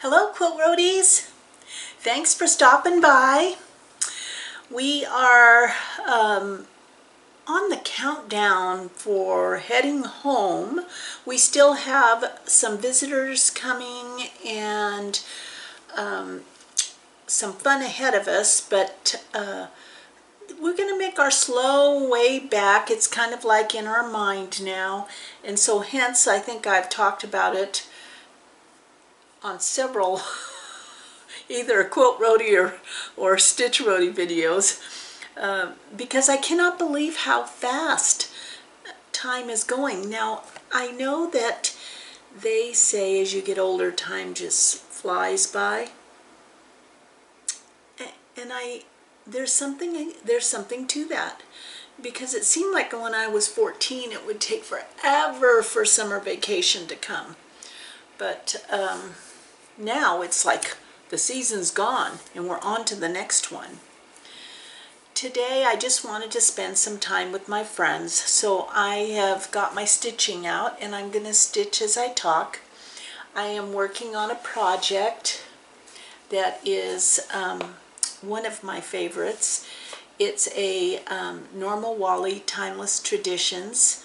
Hello Quilt Roadies! Thanks for stopping by. We are on the countdown for heading home. We still have some visitors coming and some fun ahead of us, but we're going to make our slow way back. It's kind of like in our mind now, and so hence I think I've talked about it on several either Quilt Roadie or Stitch Roadie videos, because I cannot believe how fast time is going. Now, I know that they say as you get older, time just flies by, and there's something to that, because it seemed like when I was 14 it would take forever for summer vacation to come, but now it's like the season's gone and we're on to the next one. Today I just wanted to spend some time with my friends, so I have got my stitching out and I'm going to stitch as I talk. I am working on a project that is one of my favorites. It's a Normal Wally Timeless Traditions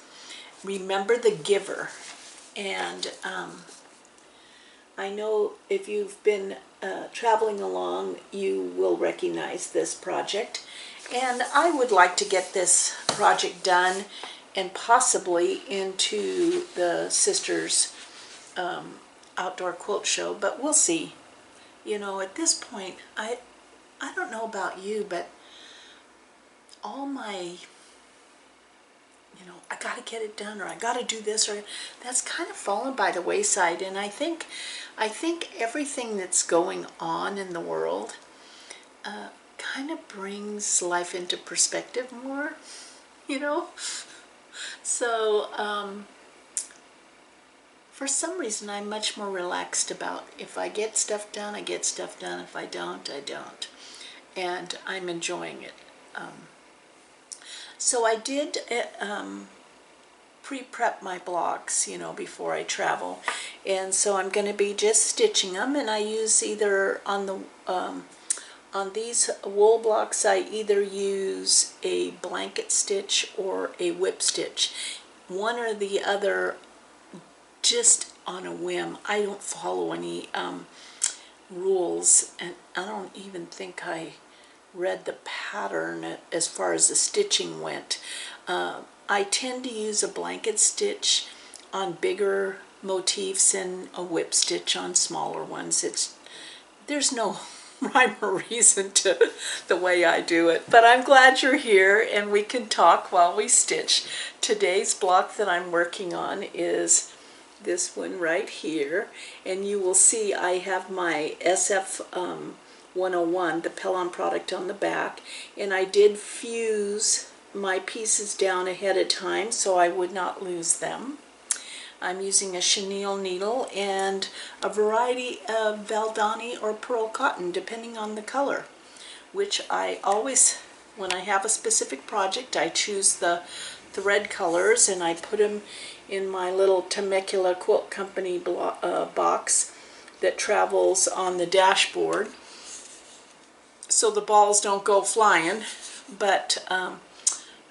Remember the Giver, and I know if you've been traveling along, you will recognize this project. And I would like to get this project done and possibly into the sisters' outdoor quilt show, but we'll see. You know, at this point, I don't know about you, but all my, I gotta get it done, or I gotta do this, or that's kind of fallen by the wayside. And I think everything that's going on in the world kind of brings life into perspective more, So for some reason I'm much more relaxed about if I get stuff done, I get stuff done. If I don't, I don't. And I'm enjoying it. So I did pre-prep my blocks, before I travel, and so I'm going to be just stitching them, and I use either on these wool blocks I either use a blanket stitch or a whip stitch, one or the other, just on a whim. I don't follow any rules, and I don't even think I read the pattern as far as the stitching went. I tend to use a blanket stitch on bigger motifs and a whip stitch on smaller ones. There's no rhyme or reason to the way I do it, but I'm glad you're here and we can talk while we stitch. Today's block that I'm working on is this one right here, and you will see I have my SF 101, the Pellon product, on the back, and I did fuse my pieces down ahead of time so I would not lose them. I'm using a chenille needle and a variety of Valdani or pearl cotton, depending on the color, which I always, when I have a specific project, I choose the thread colors and I put them in my little Temecula Quilt Company box that travels on the dashboard, so the balls don't go flying. But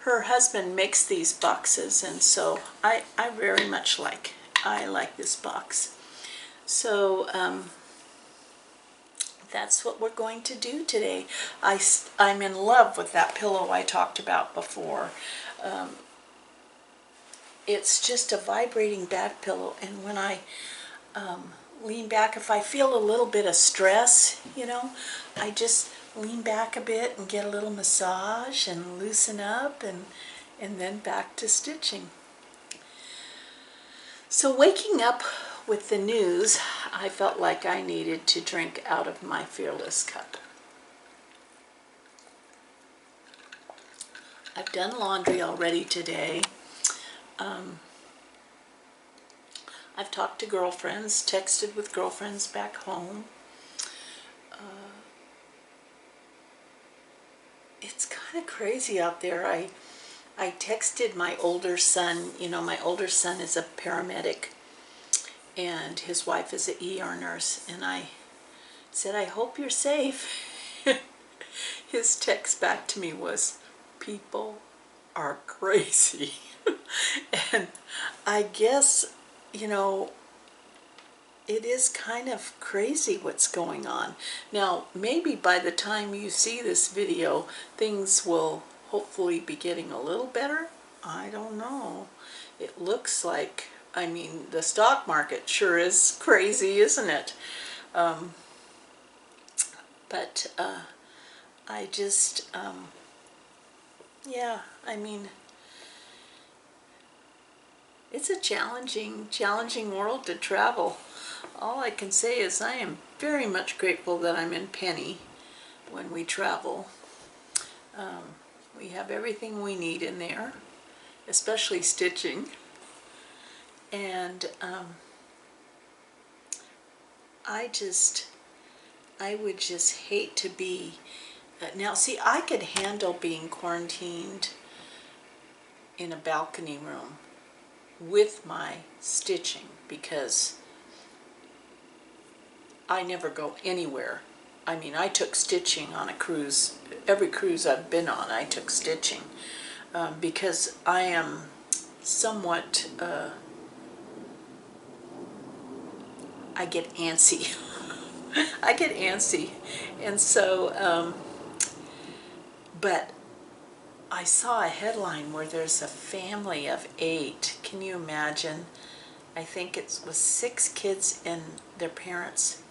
her husband makes these boxes, and so I very much like this box. So that's what we're going to do today. I'm in love with that pillow I talked about before. It's just a vibrating back pillow, and when I lean back, if I feel a little bit of stress, I just lean back a bit and get a little massage and loosen up, and then back to stitching. So waking up with the news, I felt like I needed to drink out of my Fearless cup. I've done laundry already today. I've talked to girlfriends, texted with girlfriends back home. It's kind of crazy out there. I texted my older son. My older son is a paramedic, and his wife is an ER nurse, and I said, I hope you're safe. His text back to me was, people are crazy. And I guess, you know, it is kind of crazy what's going on. Now, maybe by the time you see this video, things will hopefully be getting a little better. I don't know. It looks like, I mean, the stock market sure is crazy, isn't it? But I just, yeah, I mean, it's a challenging world to travel. All I can say is I am very much grateful that I'm in Penny when we travel. We have everything we need in there, especially stitching. And I would just hate to be, now see, I could handle being quarantined in a balcony room with my stitching because I never go anywhere. I mean, I took stitching on a cruise. Every cruise I've been on, I took stitching because I am somewhat, I get antsy. I get antsy. And so, but I saw a headline where there's a family of 8. Can you imagine? I think it was 6 kids and their parents,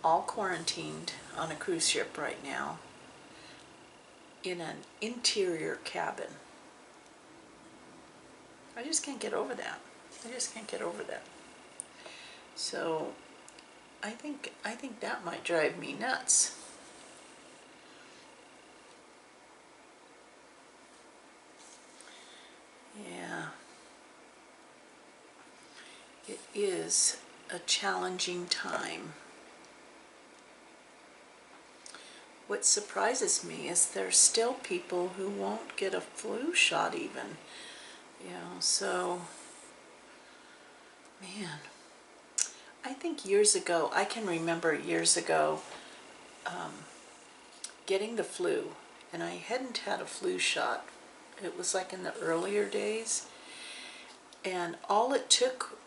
all quarantined on a cruise ship right now in an interior cabin. I just can't get over that. I just can't get over that. So I think that might drive me nuts. Yeah. It is a challenging time. What surprises me is there's still people who won't get a flu shot even. You know, so, man, I think years ago, I can remember years ago getting the flu, and I hadn't had a flu shot. It was like in the earlier days, and all it took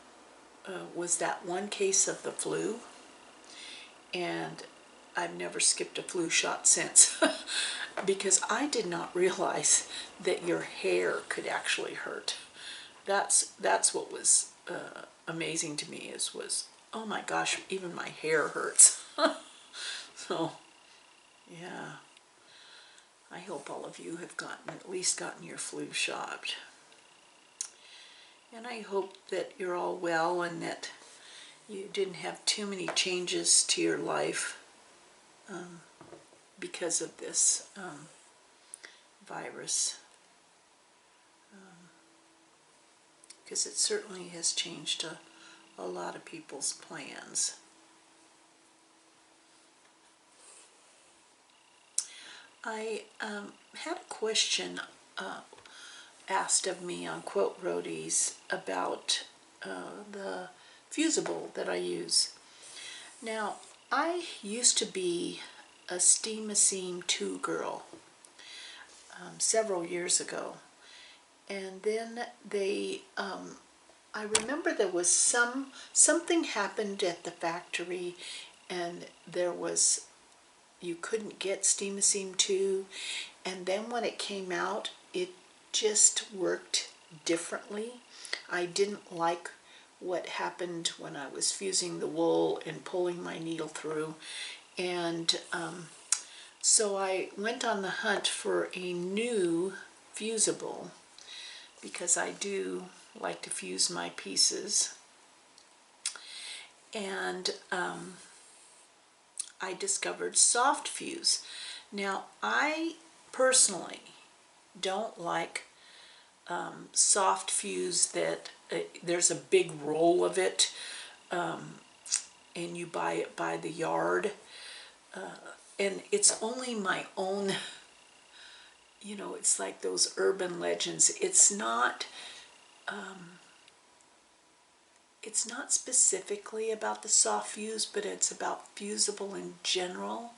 was that one case of the flu, and I've never skipped a flu shot since because I did not realize that your hair could actually hurt. That's what was amazing to me was, oh my gosh, even my hair hurts. So, yeah, I hope all of you have at least gotten your flu shot. And I hope that you're all well and that you didn't have too many changes to your life because of this virus. Because it certainly has changed a lot of people's plans. I had a question asked of me on Quilt Roadies about the Fusible that I use. Now, I used to be a Steam Machine 2 girl several years ago, and then they I remember there was something happened at the factory, and you couldn't get Steam Machine 2, and then when it came out, it just worked differently. I didn't like what happened when I was fusing the wool and pulling my needle through, and so I went on the hunt for a new Fusible because I do like to fuse my pieces, and I discovered Soft Fuse. Now, I personally don't like soft fuse that there's a big roll of it and you buy it by the yard, and it's only my own, you know, it's like those urban legends. It's not it's not specifically about the soft fuse, but it's about fusible in general,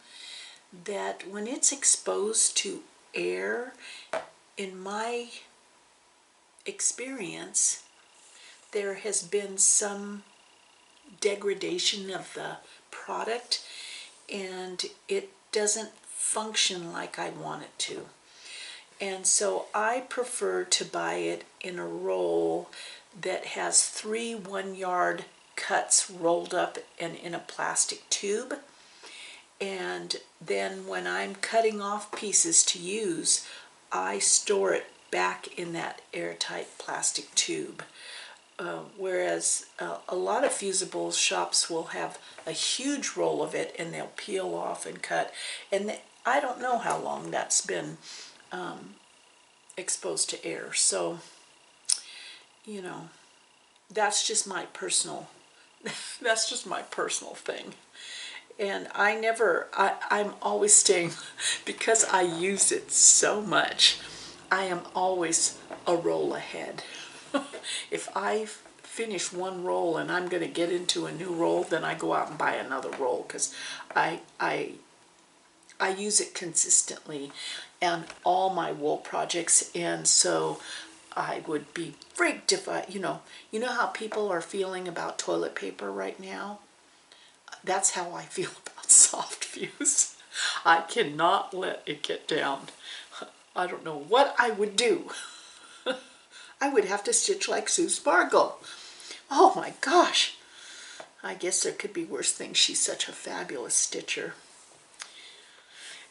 that when it's exposed to air, in my experience, there has been some degradation of the product and it doesn't function like I want it to. And so I prefer to buy it in a roll that has 3 1-yard cuts rolled up and in a plastic tube. And then when I'm cutting off pieces to use, I store it back in that airtight plastic tube. Whereas a lot of fusible shops will have a huge roll of it and they'll peel off and cut. And I don't know how long that's been exposed to air. So, you know, that's just my personal, that's just my personal thing. And I'm always staying, because I use it so much, I am always a roll ahead. If I finish one roll and I'm going to get into a new roll, then I go out and buy another roll, because I use it consistently on all my wool projects. And so I would be freaked if you know how people are feeling about toilet paper right now? That's how I feel about soft fuse. I cannot let it get down. I don't know what I would do. I would have to stitch like Sue Sparkle. Oh my gosh. I guess there could be worse things. She's such a fabulous stitcher.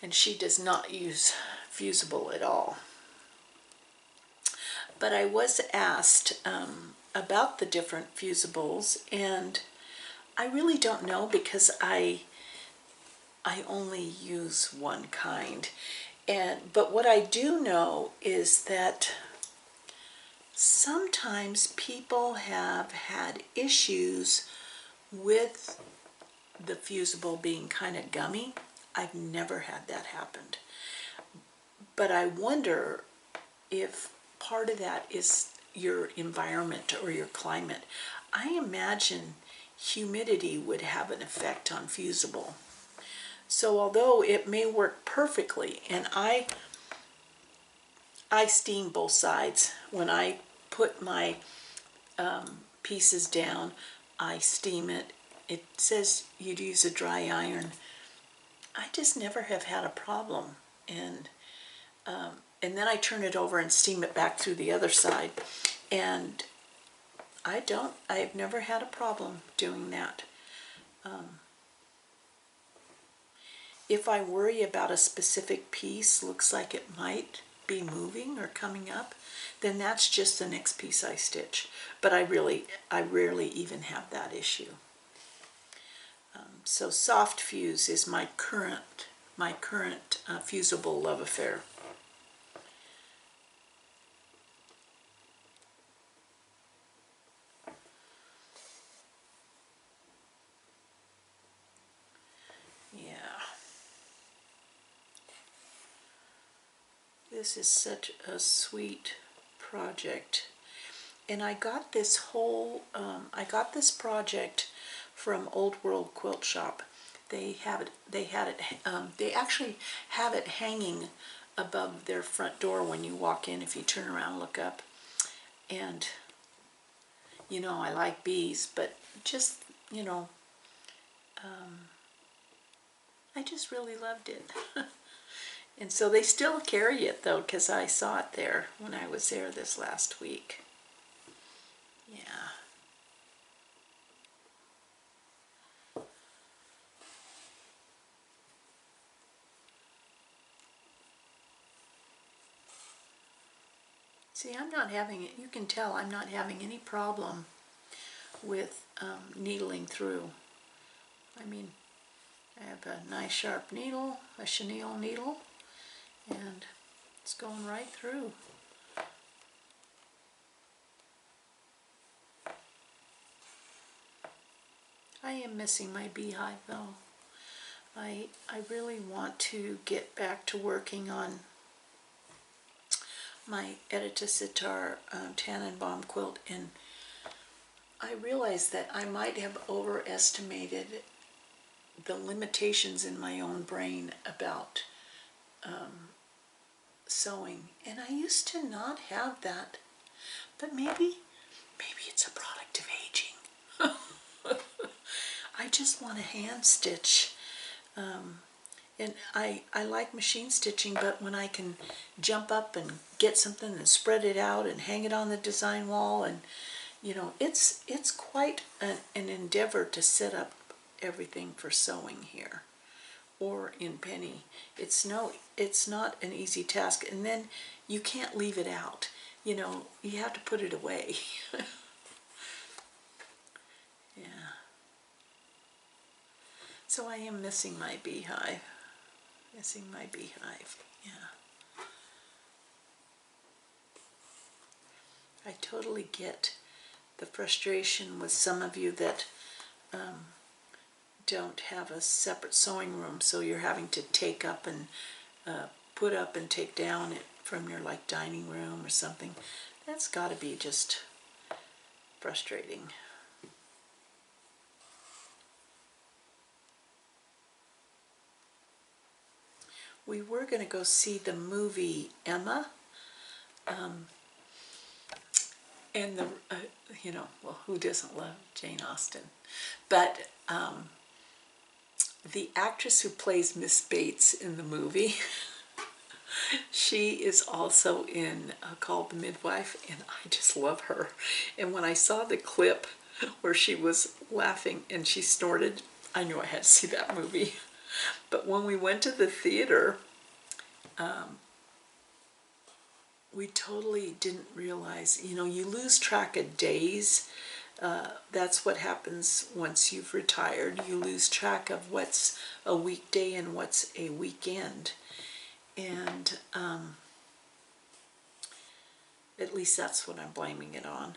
And she does not use Fusible at all. But I was asked about the different fusibles, and I really don't know, because I only use one kind. But what I do know is that sometimes people have had issues with the fusible being kind of gummy. I've never had that happen. But I wonder if part of that is your environment or your climate. I imagine humidity would have an effect on fusible. So although it may work perfectly, and I steam both sides. When I put my pieces down, I steam it. It says you'd use a dry iron. I just never have had a problem. And then I turn it over and steam it back through the other side. And I've never had a problem doing that. If I worry about a specific piece, looks like it might be moving or coming up, then that's just the next piece I stitch. But I rarely even have that issue. So soft fuse is my current fusible love affair. This is such a sweet project, and I got this project from Old World Quilt Shop. They actually have it hanging above their front door when you walk in. If you turn around and look up, and I like bees, but just I just really loved it. And so they still carry it, though, because I saw it there when I was there this last week. Yeah. See, I'm not having it. You can tell I'm not having any problem with needling through. I mean, I have a nice sharp needle, a chenille needle, and it's going right through. I am missing my beehive, though. I really want to get back to working on my Edita Sitar Tannenbaum quilt, and I realized that I might have overestimated the limitations in my own brain about sewing, and I used to not have that, but maybe it's a product of aging. I just want to hand stitch, and I like machine stitching, but when I can jump up and get something and spread it out and hang it on the design wall, and you know, it's quite an endeavor to set up everything for sewing here or in Penny. It's not an easy task, and then you can't leave it out. You know, you have to put it away. Yeah. So I am missing my beehive. Yeah. I totally get the frustration with some of you that don't have a separate sewing room, so you're having to take up and put up and take down it from your like dining room or something. That's got to be just frustrating. We were going to go see the movie Emma, and the you know, well, who doesn't love Jane Austen? But the actress who plays Miss Bates in the movie, she is also in Called the Midwife, and I just love her. And when I saw the clip where she was laughing and she snorted, I knew I had to see that movie. But when we went to the theater, we totally didn't realize, you know, you lose track of days. That's what happens once you've retired. You lose track of what's a weekday and what's a weekend. And at least that's what I'm blaming it on.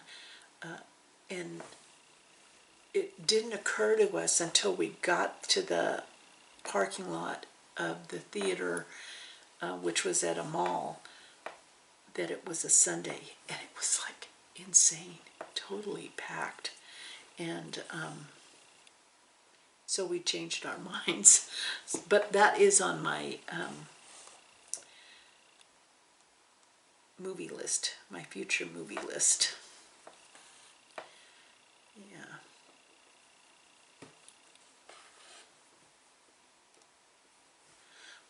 And it didn't occur to us until we got to the parking lot of the theater, which was at a mall, that it was a Sunday, and it was like insane, totally packed. And so we changed our minds. But that is on my movie list, my future movie list. Yeah.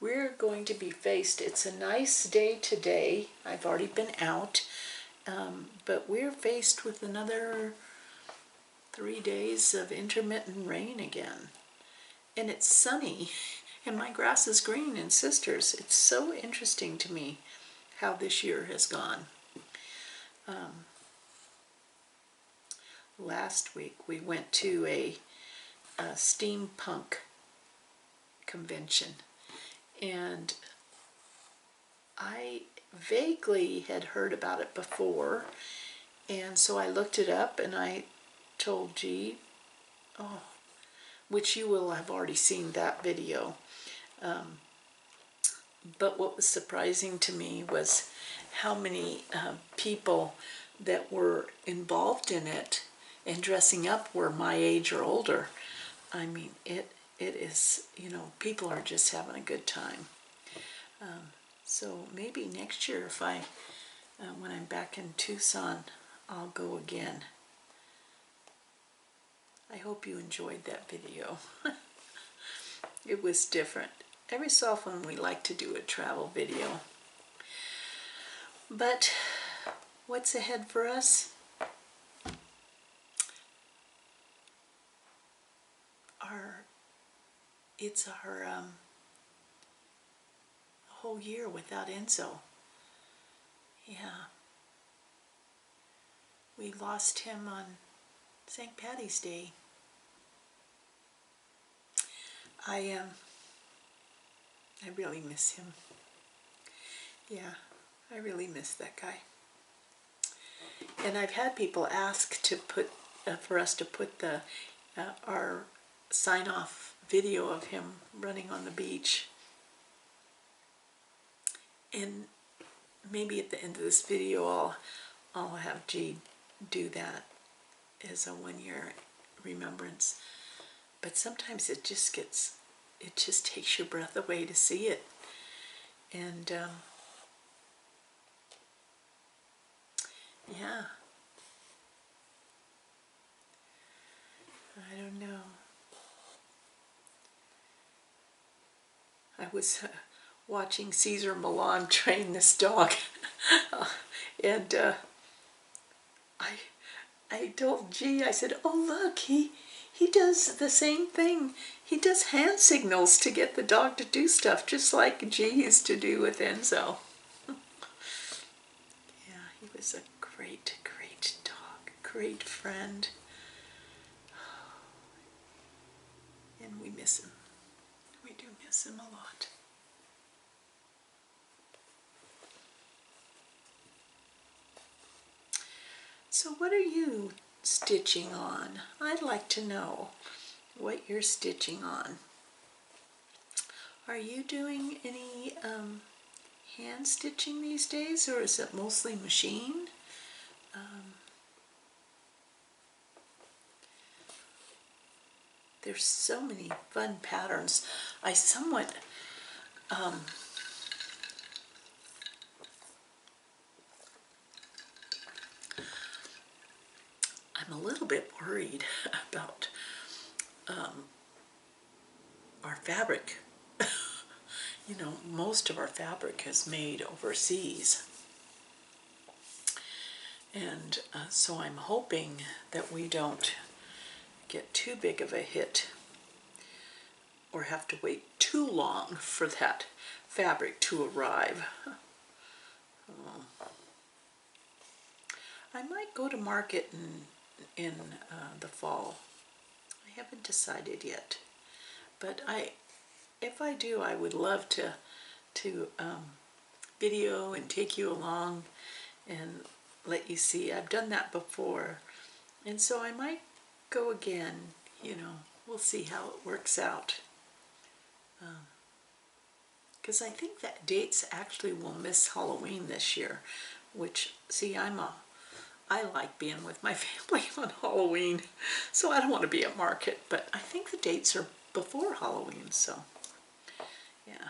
We're going to be faced, it's a nice day today. I've already been out, but we're faced with another 3 days of intermittent rain again. And it's sunny, and my grass is green in Sisters. It's so interesting to me how this year has gone. Last week we went to a steampunk convention, and I vaguely had heard about it before, and so I looked it up and I told G, which you will have already seen that video. But what was surprising to me was how many people that were involved in it and dressing up were my age or older. I mean, it is, you know, people are just having a good time. So maybe next year, if when I'm back in Tucson, I'll go again. I hope you enjoyed that video. It was different. Every so often we like to do a travel video. But what's ahead for us? It's our whole year without Enzo. Yeah. We lost him on St. Patty's Day. I really miss him. Yeah, I really miss that guy. And I've had people ask to put for us to put the our sign-off video of him running on the beach. And maybe at the end of this video I'll have G do that. as a 1-year remembrance. But sometimes it just takes your breath away to see it. And yeah, I don't know. I was watching Caesar Milan train this dog, and I told G, I said, "Oh look, he does the same thing. He does hand signals to get the dog to do stuff, just like G used to do with Enzo." Yeah, he was a great, great dog, great friend, and we miss him. We do miss him a lot. So what are you stitching on? I'd like to know what you're stitching on. Are you doing any hand stitching these days, or is it mostly machine? There's so many fun patterns. I somewhat I'm a little bit worried about our fabric. You know, most of our fabric is made overseas. And so I'm hoping that we don't get too big of a hit or have to wait too long for that fabric to arrive. I might go to market in the fall. I haven't decided yet, but if I do, I would love to video and take you along and let you see. I've done that before, and so I might go again. You know, we'll see how it works out. Because I think that dates actually will miss Halloween this year, which, see, I like being with my family on Halloween, so I don't want to be at market, but I think the dates are before Halloween, so yeah.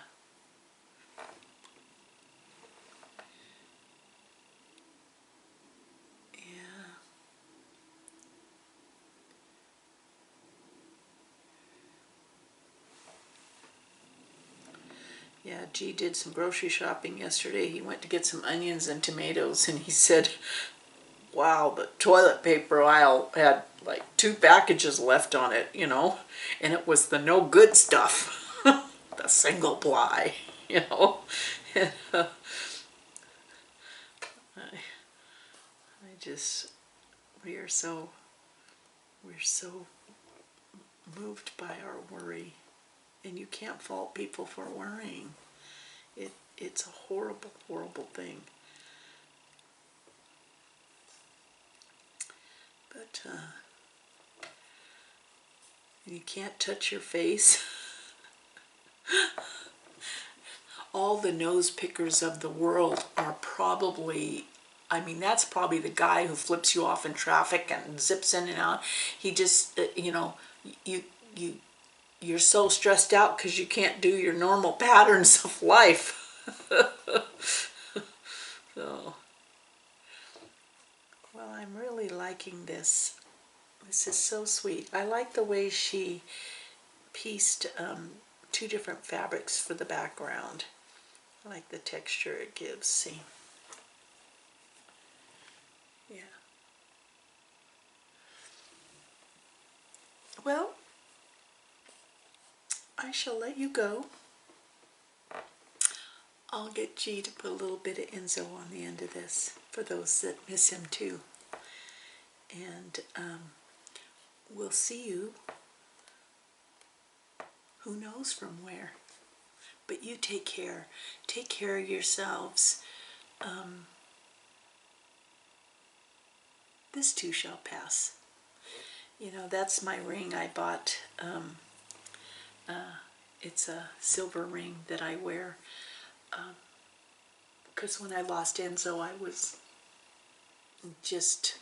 Yeah. Yeah, G did some grocery shopping yesterday. He went to get some onions and tomatoes, and he said, wow, the toilet paper aisle had like 2 packages left on it, you know, and it was the no good stuff, the single ply, you know. And, I just, we're so moved by our worry, and you can't fault people for worrying. It's a horrible, horrible thing. But you can't touch your face. All the nose pickers of the world are probably, I mean, that's probably the guy who flips you off in traffic and zips in and out. He just, you know, you're so stressed out because you can't do your normal patterns of life. So, well, I'm really liking this. This is so sweet. I like the way she pieced 2 different fabrics for the background. I like the texture it gives. See? Yeah. Well, I shall let you go. I'll get G to put a little bit of Enzo on the end of this for those that miss him too. And we'll see you, who knows from where. But you take care. Take care of yourselves. This too shall pass. You know, that's my ring I bought. It's a silver ring that I wear. Because when I lost Enzo, I was just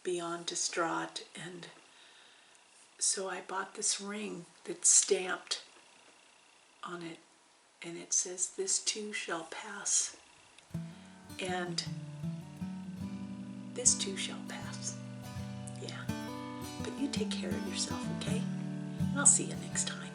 beyond distraught. And so I bought this ring that's stamped on it, and it says, "This too shall pass." And this too shall pass. Yeah. But you take care of yourself, okay? I'll see you next time.